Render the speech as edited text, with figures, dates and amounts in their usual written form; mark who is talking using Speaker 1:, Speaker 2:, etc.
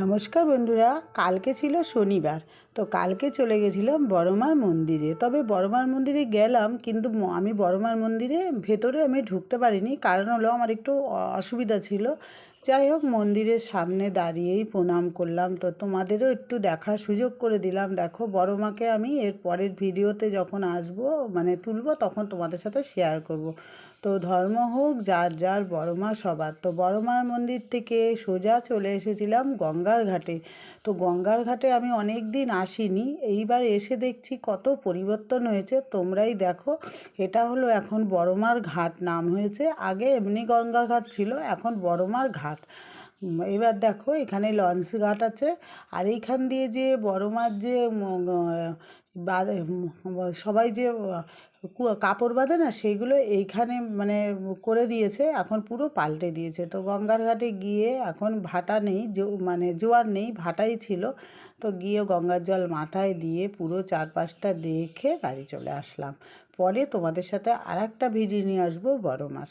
Speaker 1: নমস্কার বন্ধুরা, কালকে ছিল শনিবার। তো কালকে চলে গেছিলাম বড়মার মন্দিরে। তবে বড়মার মন্দিরে গেলাম, কিন্তু আমি বড়মার মন্দিরে ভেতরে আমি ঢুকতে পারিনি। কারণ হলো আমার একটু অসুবিধা ছিল। যাই হোক, মন্দিরের সামনে দাঁড়িয়েই প্রণাম করলাম। তো তোমাদেরও একটু দেখার সুযোগ করে দিলাম। দেখো, বড়মাকে আমি এর পরের ভিডিওতে যখন আসবো তুলবো, তখন তোমাদের সাথে শেয়ার করব। তো ধর্ম হোক যার যার, বড়মা সবার। তো বড়মার মন্দির থেকে সোজা চলে এসেছিলাম গঙ্গার ঘাটে। তো গঙ্গার ঘাটে আমি অনেক দিন আসিনি, এইবার এসে দেখছি কত পরিবর্তন হয়েছে। তোমরাই দেখো, এটা হলো এখন বড়মার ঘাট নাম হয়েছে। আগে এমনি গঙ্গার ঘাট ছিল, এখন বড়মার ঘাট। এবার দেখো, এখানে লঞ্চ ঘাট আছে। আর এইখান দিয়ে যে বড়মার যে সবাই যে কাপড় বাঁধে না, সেইগুলো এইখানে করে দিয়েছে, এখন পুরো পাল্টে দিয়েছে। তো গঙ্গার ঘাটে গিয়ে এখন ভাটা নেই, জোয়ার নেই, ভাটাই ছিল। তো গিয়ে গঙ্গার জল মাথায় দিয়ে পুরো চারপাশটা দেখে বাড়ি চলে আসলাম। পরে তোমাদের সাথে আর একটা ভিডিও নিয়ে আসবো বড়মার।